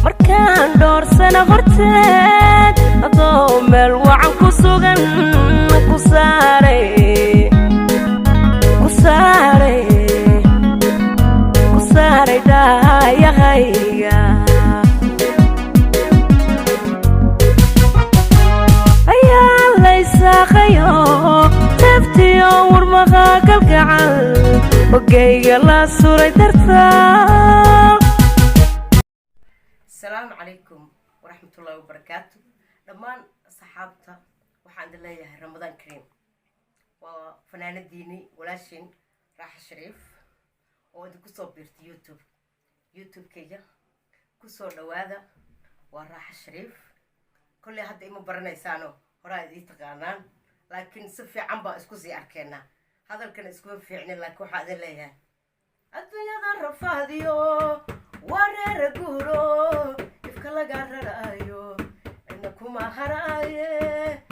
markaan dhowr sano horteed adoo meel wacan ku sugan ku saaray daayahayga ayaa laysaaqayo taftiyo warmaqa kalgacal ogayga la suray dartaa. السلام عليكم ورحمة الله وبركاته. دمان صحابته وحان الله يا رمضان كريم وفنان الديني ولاشين راح شريف ودي كسو بيرت يوتيوب كيجا كسو نواذا وراح شريف كل هاد إما برنا يسانو وراء دي تقانان لكن سفي عنبا اسكوزي أركينا هذا كان اسكو في عين الله كوحا الله يا الدنيا ذا رفاذيو ورر قورو يفكلا قررايو إنكما هرايه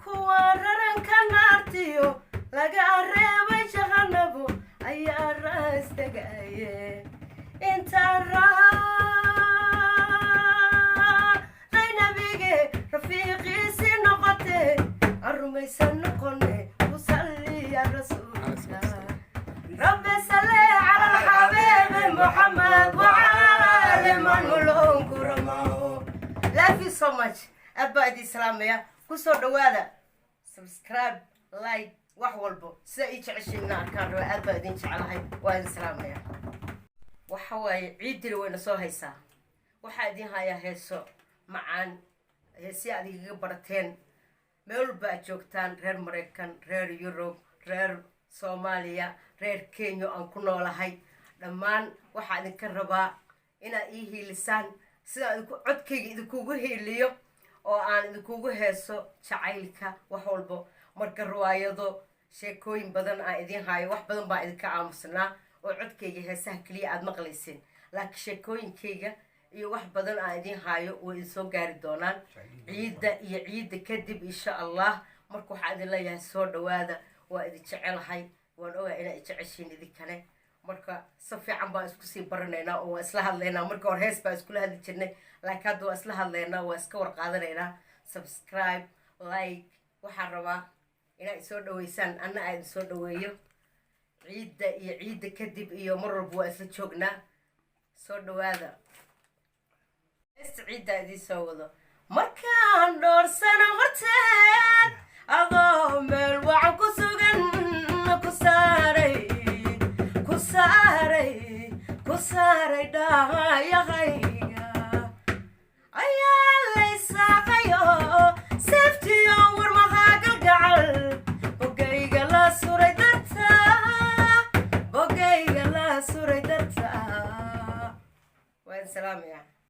كواررن كنارتيو لقا ريبي شغنبو أي الراس دقايه انت غينا بيجي رفيقي سنقطي الرمي سنقني وصلي يا رسول الله ربي صلي على الحبيب محمد وعلى من ملون كرمه. Love you so much. أبا دي سلامية كسر دوادا سبسكرايب لايك وحولبو سأيش عشرين أركان أبا دي على هاي وين سلامية وحواي عيد وين صو هيسا وحادين هاي هيسو معان هيسي هذه قبرتين مول باجوكتان رير مريكان رير يوروب رير سوماليا رير كينيو أن كنا لهاي دمان waxaan idinka rabaa inaad ii hiilisaan sida codkayga idinkugu hiiliyo oo aan idinkugu heeso jacaylka wax walba marka riwaayado sheekooyin badan aan idin haayo wax badan baa idinka aamusnaa oo codkayga heesaha kaliya aad maqlaysin laakiin sheekooyinkayga iyo wax badan aan idin haayo oo idin soo gaari doonaan ciida kadib insha Allah marka waxaan idin leeyahay soo dhawaada waa idin jecelahay waan ogaa inaad jeceshiin idinkane marka si fiican baan isku sii baranaynaa oo isla hadlaynaa marka hore hees baa iskula hadli jirnay laakiin hadda waa isla hadlaynaa waa iska warqaadanaynaa subscribe like waxaan rabaa inaad soo dhaweysaan anna aad soo dhaweeyo ciida kadib iyo mar walba waa isla joognaa soo dhawaada ciida idin soo wado markaan dhowr sano horteed adoo meel wacan ku sugan ku saaray daayahayga ayaa laysaaqayo saftiyo warmaqa galgacal bogayga la suray dartaa waan salaamaya.